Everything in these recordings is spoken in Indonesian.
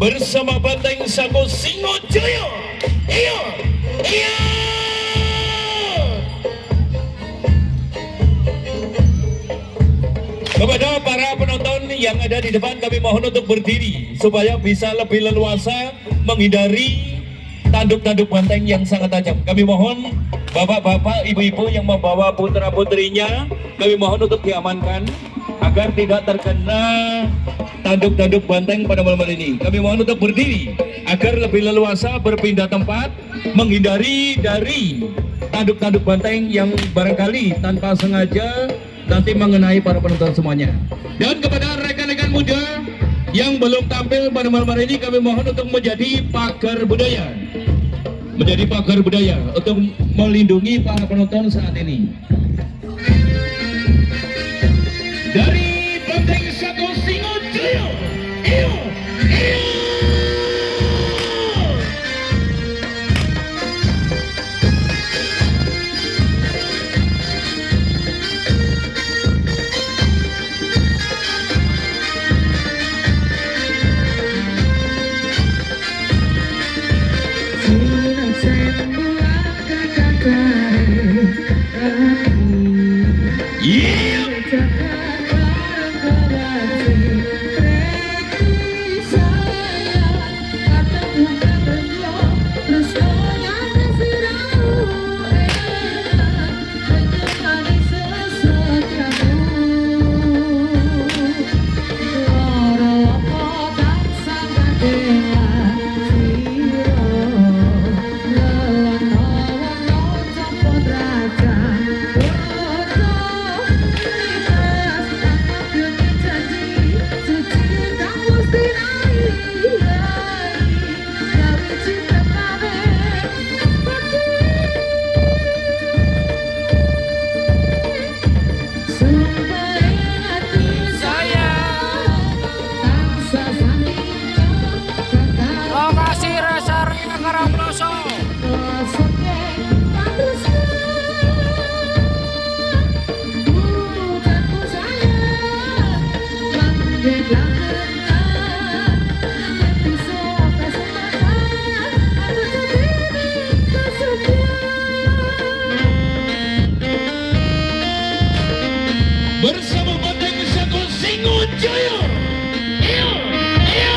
bersama Banteng Sako Singojaya. Iya, iya. Kepada para penonton yang ada di depan, kami mohon untuk berdiri supaya bisa lebih leluasa menghindari tanduk-tanduk banteng yang sangat tajam. Kami mohon bapak-bapak, ibu-ibu yang membawa putra-putrinya, kami mohon untuk diamankan agar tidak terkena tanduk-tanduk banteng pada malam hari ini. Kami mohon untuk berdiri agar lebih leluasa berpindah tempat, menghindari dari tanduk-tanduk banteng yang barangkali tanpa sengaja nanti mengenai para penonton semuanya. Dan kepada rekan-rekan muda yang belum tampil pada malam hari ini, kami mohon untuk menjadi pagar budaya, untuk melindungi para penonton saat ini. Dari Banteng Sako Singojaya, iyo, iyo. Bersama Banteng Sako Singojaya. Iya, iya.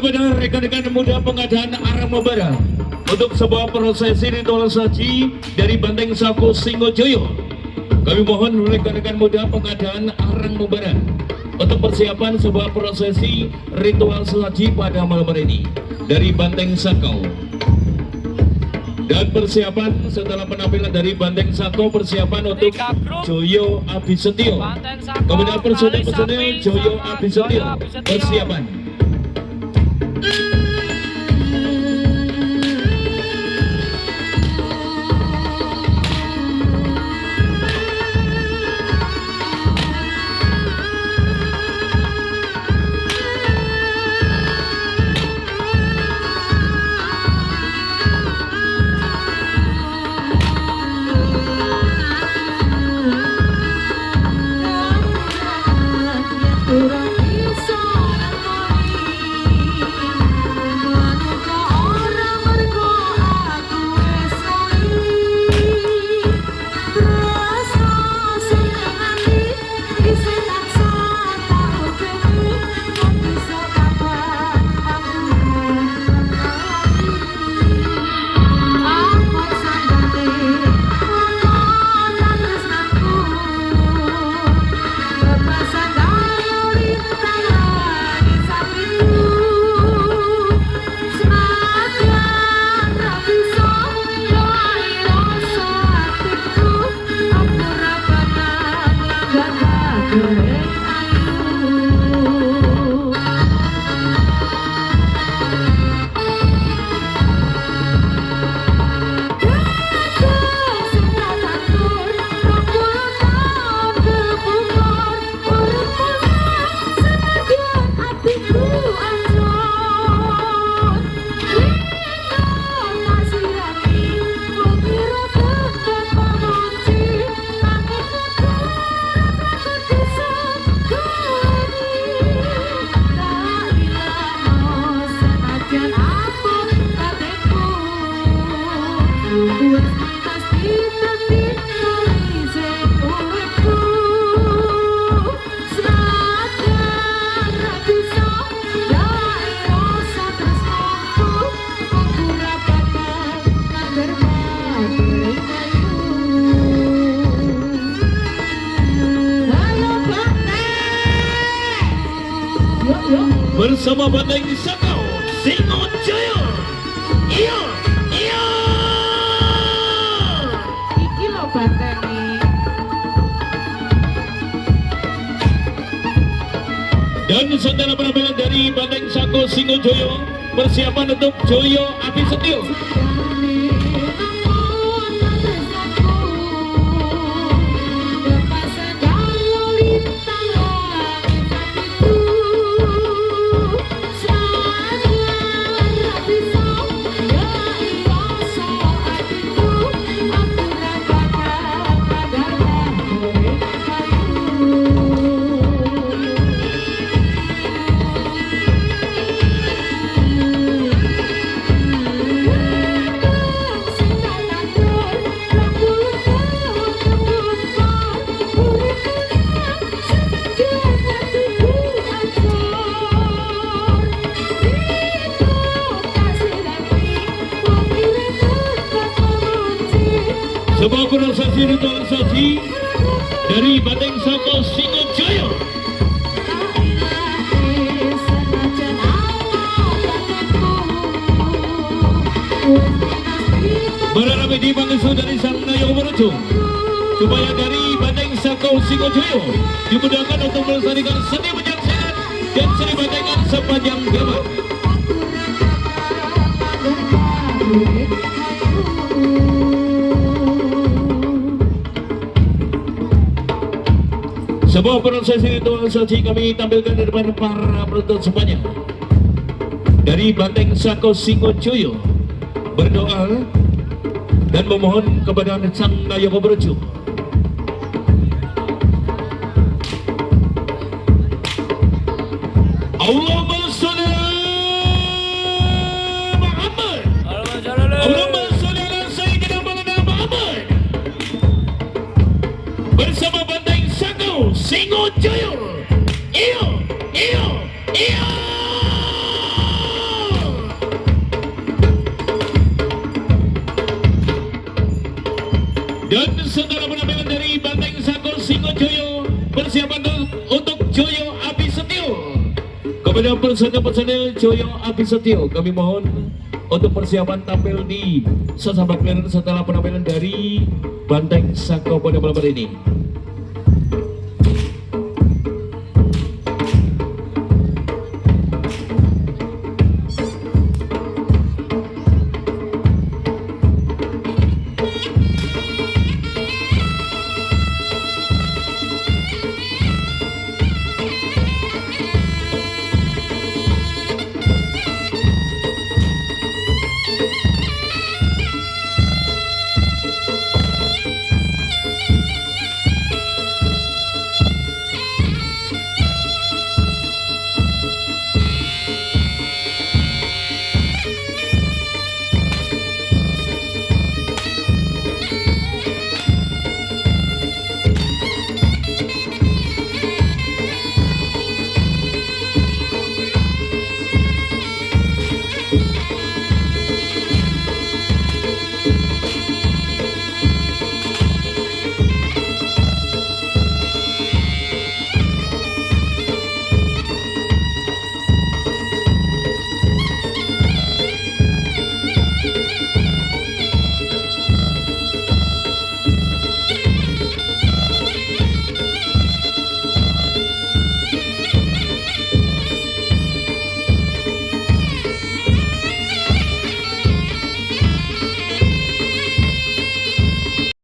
kepada rekan-rekan muda pengadaan arang membara untuk sebuah prosesi ritual saji dari Banteng Sako Singojoyo. Kami mohon rekan-rekan muda pengadaan arang membara untuk persiapan sebuah prosesi ritual saji pada malam hari ini dari Banteng Sako. Dan persiapan setelah penampilan dari Banteng Sako, persiapan untuk Joyo Abisetio. Kemudian personil Joyo Abisetio persiapan. Bersama Banteng Sako Singojoyo. Iya, iya. Iki lho Banteng nih. Dan setelah penampilan dari Banteng Sako Singojoyo, persiapan untuk Joyo Abisetio. Sebuah prosesi ritual saji dari Banteng Sako Singojoyo. Berharap di Bangsa dari Sang Nayo Merucu supaya dari Banteng Sako Singojoyo dimudahkan untuk melestarikan seni penyaksian dan seni bantengan sepanjang zaman. Sebuah prosesi ritual saji kami tampilkan di depan para penonton semuanya. Dari Banteng Sako Singojoyo berdoa dan memohon kepada Sang Nayo Merucu. Allahumma sholli ala Muhammad. Allahumma sholli ala Sayyidina Muhammad. Bersama Banteng Sako Singojoyo. Iyo, iyo, iyo. persiapan untuk Joyo Abisetio. Kepada personel Joyo Abisetio, kami mohon untuk persiapan tampil di sesama clear setelah penampilan dari Banteng Sako pada malam hari ini.